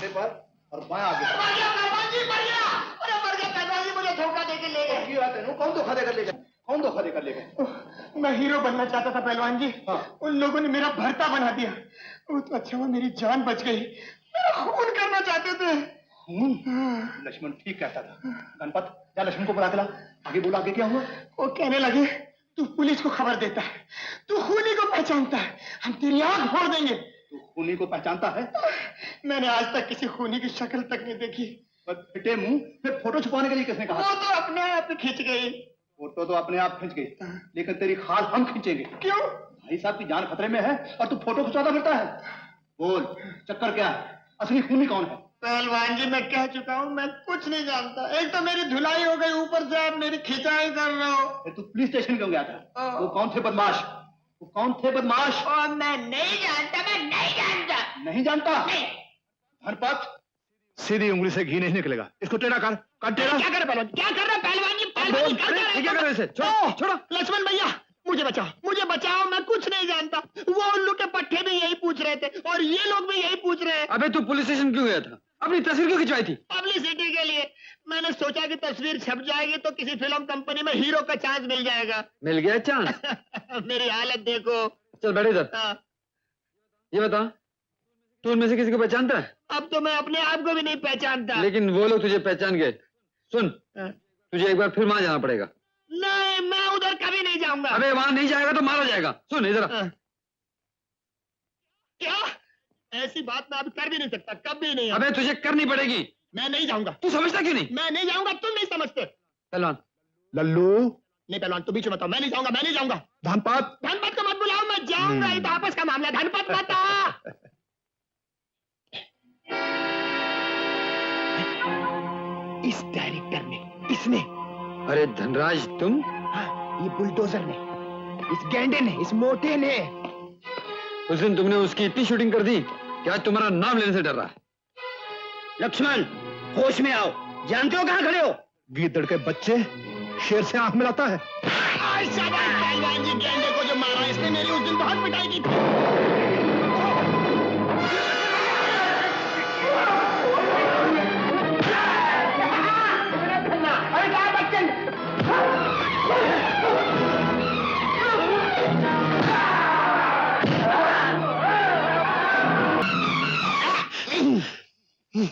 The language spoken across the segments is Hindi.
पर और बाएं आगे। मुझे धोखा देके ले गए। कौन धोखा देकर ले गए? कौन धोखा देकर ले गए? मैं हीरो बनना चाहता था पहलवान जी। हाँ। उन लोगों ने मेरा भरता बना दिया। वो तो अच्छा हुआ मेरी जान बच गई। मेरा खून करना चाहते थे। खून? लक्ष्मण ठीक कहता था। गणपत जा लक्ष्मण को बुला के ला। आगे बोला, आगे क्या हुआ? वो कहने लगे तू पुलिस को खबर देता है, तू खूनी को पहचानता है, हम तेरी आंख फोड़ देंगे। तू खूनी को पहचानता है? मैंने आज तक किसी खूनी की शक्ल तक नहीं देखी। फिटे मुंह, फिर फोटो छुपाने के लिए किसने कहा? वो तो अपने आप खिंच गई। फोटो तो अपने आप खिंच गई, लेकिन तेरी खाल हम खींचेंगे। क्यों? भाई साहब की जान खतरे में है और तू फोटो खिंचवाता फिरता है। बोल, चक्कर क्या है? असली खूनी कौन है? पहलवान जी मैं कह चुका हूँ, मैं कुछ नहीं जानता। एक तो मेरी धुलाई हो गई, ऊपर से आप मेरी खिंचाई कर रहे हो। तू पुलिस स्टेशन क्यों गया था? वो कौन थे बदमाश? वो कौन थे बदमाश? मैं नहीं जानता, मैं नहीं जानता। नहीं जानता? धनपत, सीधी उंगली से घी नहीं निकलेगा। इसको टेढ़ा कर टेढ़ा। क्या कर रहे पहलवान? क्या कर रहे पहलवान जी? पहलवान क्या कर रहे इसे? छोड़ो। लक्ष्मण भैया मुझे बचाओ, मुझे बचाओ, मैं कुछ नहीं जानता। वो उल्लू के पट्टे भी यही पूछ रहे थे और ये लोग भी यही पूछ रहे हैं। अबे तू पुलिस स्टेशन क्यों गया था? अपनी तस्वीर क्यों खिंचवाई थी? पब्लिसिटी के लिए। मैंने सोचा कि तस्वीर छप जाएगी तो किसी फिल्म कंपनी में हीरो का चांस मिल जाएगा। मिल गया चांस? मेरी हालत देखो। चल बैठ इधर। ये बता, तू उनमें से किसी को पहचानता है? अब तो मैं अपने आप को भी नहीं पहचानता। लेकिन वो लोग तुझे पहचान गए। सुन, तुझे एक बार फिर वहां जाना पड़ेगा। नहीं, मैं उधर कभी नहीं जाऊंगा। अबे वहां नहीं जाएगा तो मारा जाएगा। सुन इधर। क्या? ऐसी बात मैं अब कर भी नहीं सकता, कभी नहीं। अबे तुझे करनी पड़ेगी। मैं नहीं जाऊंगा। तू समझता क्यों नहीं? मैं नहीं जाऊंगा, तुम नहीं समझते। पहलवान। लल्लू। नहीं पहलवान, तू बीच में बताओ। मैं नहीं जाऊंगा, मैं नहीं जाऊंगा। धनपत। धनपत को मत बुलाओ, मैं जाऊंगा। ये तो आपस का मामला। धनपत मत आ। इस डायरेक्टर ने, इसने। अरे धनराज तुम? हाँ, ये बुलडोजर ने, इस गैंडे ने, इस मोटे ने। उस दिन तुमने उसकी इतनी शूटिंग कर दी कि आज तुम्हारा नाम लेने से डर रहा है। लक्ष्मण होश में आओ। जानते हो कहां खड़े हो? गीदड़ के बच्चे, शेर से आंख मिलाता है। पहलवान जी, गैंडे को जो मारा इसने मेरी उस दिन बहुत पिटाई की थी।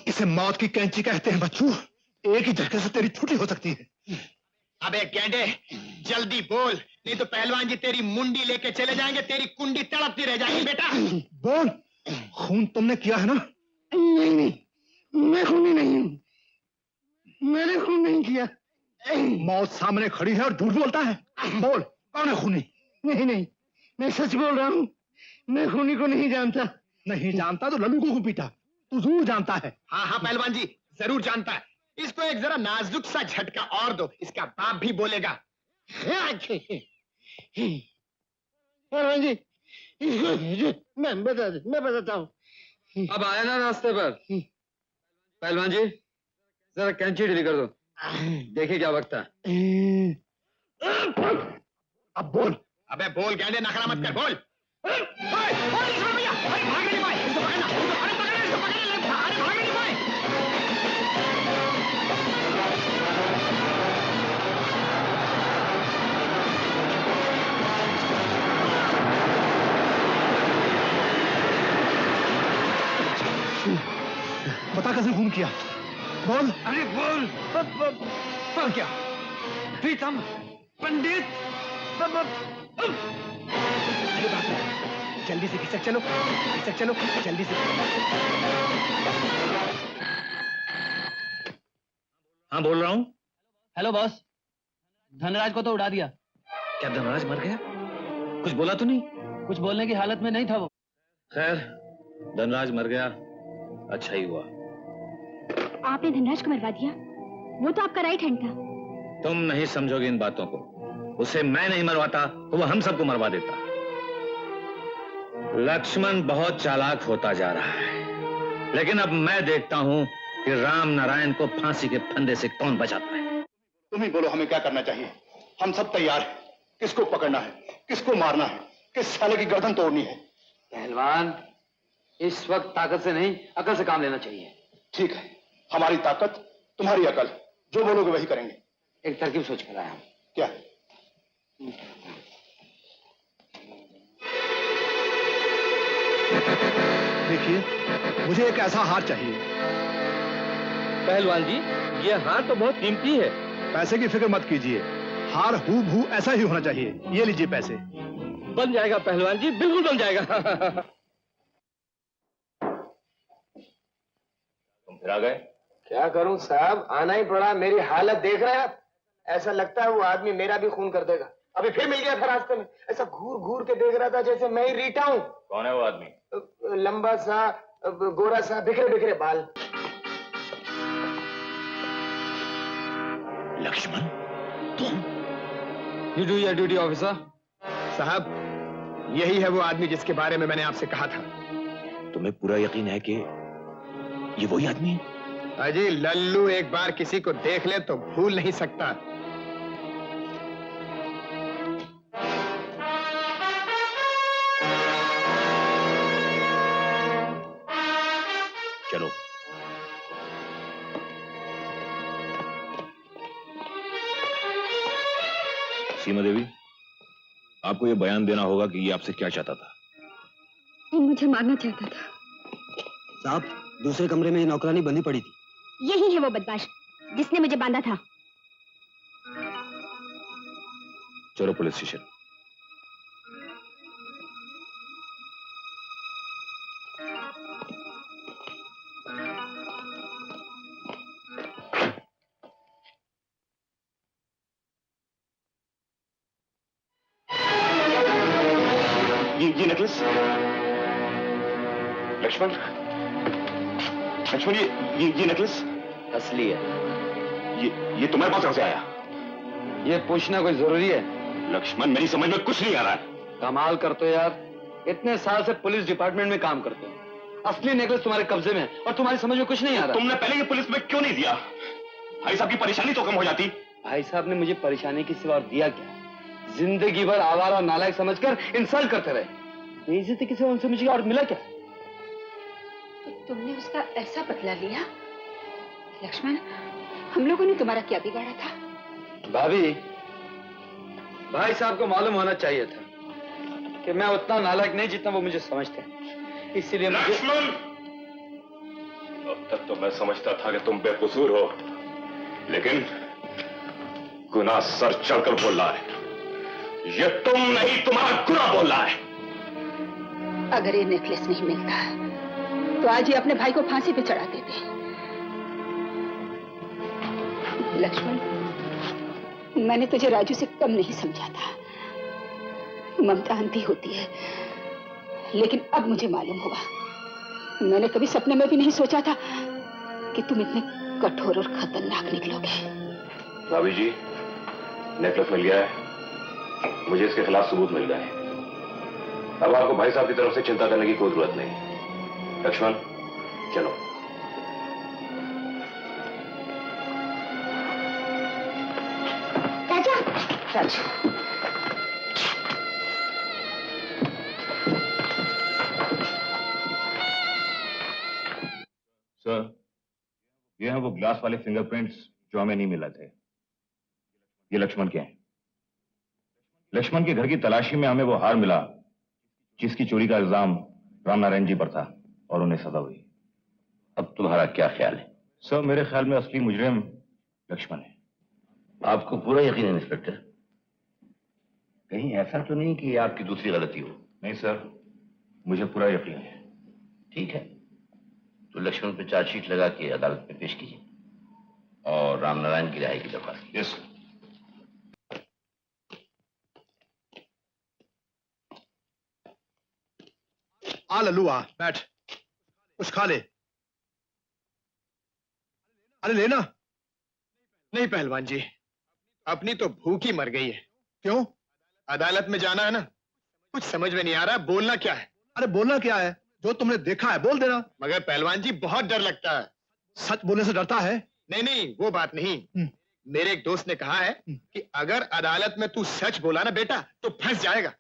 इसे मौत की कैंची कहते हैं बच्चू। एक ही झटके से तेरी छुट्टी हो सकती है। अबे गैंडे, जल्दी बोल, नहीं तो पहलवान जी तेरी मुंडी लेके चले जाएंगे, तेरी कुंडी तड़पती रह जाएगी। बेटा बोल, खून तुमने किया है ना? नहीं, मैं खूनी नहीं हूँ। मैंने खून नहीं किया। मौत सामने खड़ी है और झूठ बोलता है। बोल, कौन है खूनी? नहीं, मैं सच बोल रहा हूँ। मैं खूनी को नहीं जानता। नहीं जानता तो लल्लू को क्यों पीटा? तू जरूर जानता है। हाँ पहलवान जी, जरूर जानता है। इसको एक जरा नाजुक सा झटका और दो, इसका बाप भी बोलेगा। पहलवान जी, मैं बताता हूँ। अब आया ना रास्ते पर। पहलवान जी जरा कैंची ढीली कर दो, देखिए क्या वक्त है। अब बोल। अबे बोल गैंडे, नखरा मत कर, बोल। बता कैसे खून किया? बोल। अरे बोल। पर क्या? प्रीतम, पंडित। अरे बाप रे, जल्दी से खिसक चलो, जल्दी से। हाँ बोल रहा हूँ। हेलो बॉस, धनराज को तो उड़ा दिया। क्या धनराज मर गया? कुछ बोला तो नहीं? कुछ बोलने की हालत में नहीं था वो। खैर, धनराज मर गया, अच्छा ही हुआ। आपने धनराज को मरवा दिया? वो तो आपका राइट हैंड था। तुम नहीं समझोगे इन बातों को। उसे मैं नहीं मरवाता तो वो हम सबको मरवा देता। लक्ष्मण बहुत चालाक होता जा रहा है, लेकिन अब मैं देखता हूं कि राम नारायण को फांसी के फंदे से कौन बचाता है। तुम ही बोलो हमें क्या करना चाहिए। हम सब तैयार हैं। किसको पकड़ना है, किसको मारना है, किस साले की गर्दन तोड़नी है। पहलवान, इस वक्त ताकत से नहीं अकल से काम लेना चाहिए। ठीक है, हमारी ताकत तुम्हारी अकल, जो बोलोगे वही करेंगे। एक तरकीब सोच कर आया हूं। क्या? देखिए, मुझे एक ऐसा हार चाहिए। पहलवान जी, ये हार तो बहुत कीमती है। पैसे की फिक्र मत कीजिए, हार हूबहू ऐसा ही होना चाहिए। ये लीजिए पैसे। बन जाएगा पहलवान जी, बिल्कुल बन जाएगा। तुम फिर आ गए? क्या करूं साहब, आना ही पड़ा। मेरी हालत देख रहे हैं आप? ऐसा लगता है वो आदमी मेरा भी खून कर देगा। अभी फिर मिल गया था रास्ते में, ऐसा घूर घूर के देख रहा था जैसे मैं ही रीटा हूं। कौन है वो आदमी? लंबा सा, गोरा सा, बिखरे बिखरे बाल। लक्ष्मण, तुम? You do your duty, officer. साहब, यही है वो आदमी जिसके बारे में मैंने आपसे कहा था। तुम्हें पूरा यकीन है कि ये वही आदमी है? अजी, लल्लू एक बार किसी को देख ले तो भूल नहीं सकता। चलो। सीमा देवी, आपको ये बयान देना होगा कि ये आपसे क्या चाहता था। वो मुझे मारना चाहता था। साहब, दूसरे कमरे में नौकरानी बंधी पड़ी थी। यही है वो बदमाश जिसने मुझे बांधा था। चलो पुलिस स्टेशन। ये नेकलेस? लक्ष्मण, लक्ष्मण, ये नेकलेस असली है। ये तुम्हारे पास कैसे आया? ये पूछना कोई जरूरी है? लक्ष्मण, मेरी समझ में कुछ नहीं आ रहा है। कमाल करते हो यार, इतने साल से पुलिस डिपार्टमेंट में काम करते हो। असली नेकलेस तुम्हारे कब्जे में है और तुम्हारी समझ में कुछ नहीं आ रहा। तुमने पहले ये पुलिस में क्यों नहीं दिया? भाई साहब की परेशानी तो कम हो जाती। भाई साहब ने मुझे परेशानी की सिवा और दिया क्या? जिंदगी भर आवारा और नालायक समझकर इंसल्ट करते रहे। बेइज्जती की सिवा उनसे मुझे और मिला क्या? तो तुमने उसका ऐसा बदला लिया? लक्ष्मण, हम लोगों ने तुम्हारा क्या बिगाड़ा था? भाभी, भाई साहब को मालूम होना चाहिए था कि मैं उतना नालायक नहीं जितना वो मुझे समझते हैं। इसीलिए लक्ष्मण, अब तक तो मैं समझता था कि तुम बेकसूर हो, लेकिन गुनाह सर चढ़कर बोल रहा है। ये तुम नहीं, तुम्हारा गुनाह बोल रहा है। अगर ये नेकलेस नहीं मिलता तो आज ही अपने भाई को फांसी पे चढ़ा देते। लक्ष्मण, मैंने तुझे राजू से कम नहीं समझा था। ममता अंधी होती है, लेकिन अब मुझे मालूम हुआ। मैंने कभी सपने में भी नहीं सोचा था कि तुम इतने कठोर और खतरनाक निकलोगे। भाभी जी, नेकलेस मिल गया है, मुझे इसके खिलाफ सबूत मिल गए। अब आपको भाई साहब की तरफ से चिंता करने की कोई जरूरत नहीं। लक्ष्मण, चलो। राजा, राजू, सर, ये हैं वो ग्लास वाले फिंगरप्रिंट्स जो हमें नहीं मिले थे। ये लक्ष्मण के हैं। लक्ष्मण के घर की तलाशी में हमें वो हार मिला जिसकी चोरी का इल्जाम रामनारायण जी पर था और उन्हें सजा हुई। अब तुम्हारा क्या ख्याल है? सर, मेरे ख्याल में असली मुजरिम लक्ष्मण है। आपको पूरा यकीन है इंस्पेक्टर? कहीं ऐसा तो नहीं कि आपकी दूसरी गलती हो? नहीं सर, मुझे पूरा यकीन है। ठीक है, तो लक्ष्मण पे चार्जशीट लगा के अदालत में पेश कीजिए और रामनारायण की रिहाई की दरख्वास्त। Yes sir. आ लल्लू, आ बैठ, कुछ खा ले। अरे लेना। नहीं पहलवान जी, अपनी तो भूख ही मर गई है। क्यों? अदालत में जाना है ना। कुछ समझ में नहीं आ रहा, बोलना क्या है? अरे बोलना क्या है? जो तुमने देखा है बोल देना। मगर पहलवान जी, बहुत डर लगता है। सच बोलने से डरता है? नहीं नहीं, वो बात नहीं। मेरे एक दोस्त ने कहा है कि अगर अदालत में तू सच बोला ना बेटा तो फंस जाएगा।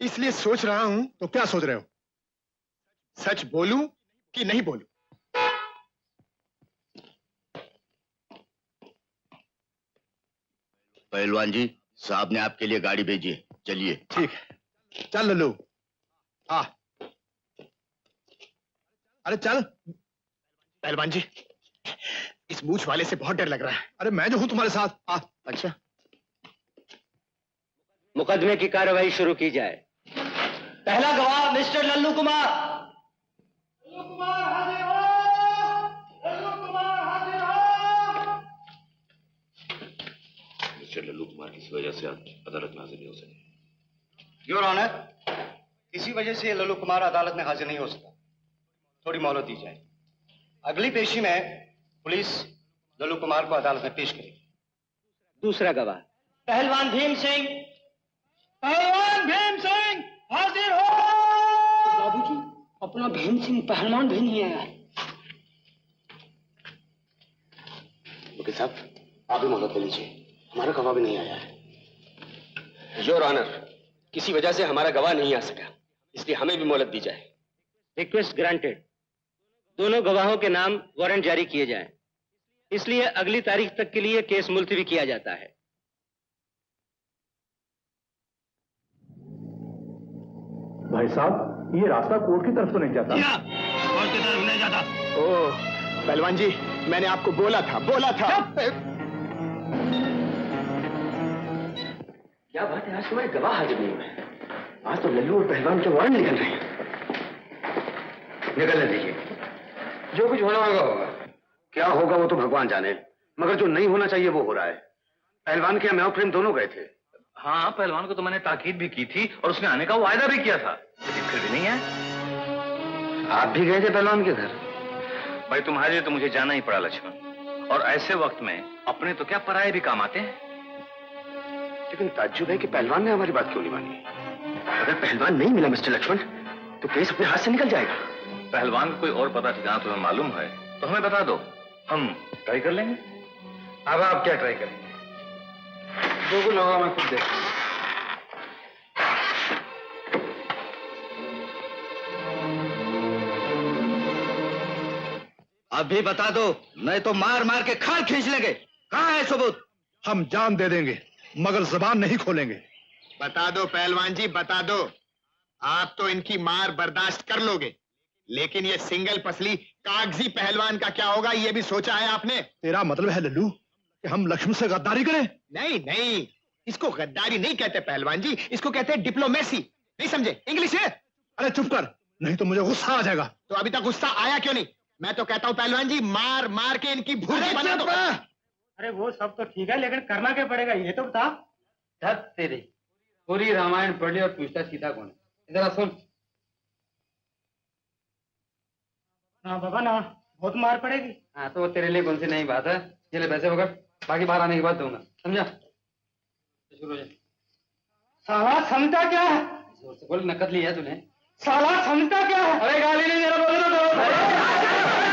इसलिए सोच रहा हूं। तो क्या सोच रहे हो? सच बोलूं कि नहीं बोलूं? पहलवान जी, साहब ने आपके लिए गाड़ी भेजी है, चलिए। ठीक है, चल लल्लू, आ। अरे चल। पहलवान जी, इस मूछ वाले से बहुत डर लग रहा है। अरे मैं जो हूं तुम्हारे साथ, आ। अच्छा, मुकदमे की कार्रवाई शुरू की जाए। पहला गवाह मिस्टर लल्लू कुमार। मिस्टर लल्लू कुमार किसी वजह से अदालत में हाजिर नहीं हो सके। योर ऑनर, किसी वजह से लल्लू कुमार अदालत में हाजिर नहीं हो सका। थोड़ी मोहलत दी जाए। अगली पेशी में पुलिस लल्लू कुमार को अदालत में पेश करेगी। दूसरा गवाह पहलवान भीम सिंह। पहलवान भीम सिंह हाजिर हो। बाबूजी, अपना भीम सिंह पहलवान भी नहीं आया। वकील साहब, आप भी मोहलत ले लीजिए, हमारा गवाह भी नहीं आया है। योर ऑनर, किसी वजह से हमारा गवाह नहीं आ सका, इसलिए हमें भी मोहलत दी जाए। Request granted. दोनों गवाहों के नाम वारंट जारी किए जाएं। इसलिए अगली तारीख तक के लिए केस मुलतवी किया जाता है। भाई साहब, ये रास्ता कोर्ट की तरफ तो नहीं जाता। कोर्ट की तरफ नहीं जाता। ओह, पहलवान जी, मैंने आपको बोला था। क्या बात है, आज तुम्हारे गवाह हाजिर नहीं हुए। आज तो लल्लू और पहलवान के वारंट निकल रहे हैं। निकलने दीजिए, जो कुछ होना होगा। क्या होगा वो तो भगवान जाने, मगर जो नहीं होना चाहिए वो हो रहा है। पहलवान के मैं प्रेम दोनों गए थे। हाँ, पहलवान को तो मैंने ताकीद भी की थी और उसने आने का वायदा भी किया था, लेकिन फिर भी नहीं आया। आप भी गए थे पहलवान के घर? भाई, तुम्हारे लिए तो मुझे जाना ही पड़ा लक्ष्मण, और ऐसे वक्त में अपने तो क्या पराये भी काम आते हैं। लेकिन ताज्जुब है कि पहलवान ने हमारी बात क्यों नहीं मानी। अगर पहलवान नहीं मिला मिस्टर लक्ष्मण, तो केस अपने हाथ से निकल जाएगा। पहलवान का कोई और पता ठिकाना तुम्हें मालूम है तो हमें बता दो, हम ट्राई कर लेंगे। अब आप क्या ट्राई करेंगे? जो कुछ होगा मैं खुद देखूंगा। अभी बता दो, नहीं तो मार मार के खाल खींच लेंगे। कहाँ है सबूत? हम जान दे देंगे, मगर जबान नहीं खोलेंगे। बता दो पहलवान जी, बता दो। आप तो इनकी मार बर्दाश्त कर लोगे, लेकिन ये सिंगल पसली कागजी पहलवान का क्या होगा, ये भी सोचा है आपने? तेरा मतलब है लल्लू कि हम लक्ष्मण से गद्दारी करें? नहीं नहीं, इसको गद्दारी नहीं कहते पहलवान जी, इसको कहते हैं डिप्लोमेसी। नहीं समझे इंग्लिश है? अरे चुप कर, नहीं तो मुझे गुस्सा आ जाएगा। तो अभी तक गुस्सा आया क्यों नहीं? मैं तो कहता हूँ पहलवान जी, मार मार के इनकी भूख बना दो। अरे वो सब तो ठीक है, लेकिन करना क्या पड़ेगा ये तो बता। धत तेरी, पूरी रामायण पढ़ ली और पूछता सीता कौन है। इधर सुन। हाँ बाबा ना, बहुत मार पड़ेगी। हाँ, तो वो तेरे लिए कौन सी नई बात है। ये ले पैसे वगैरह, बाकी बाहर आने के बाद दूंगा, समझा? शुरू हो जाए। साला समझता क्या है? जोर से बोल, नकद ली है तूने। साला समझता क्या है? अरे गाली नहीं दे रहा, बोले तो।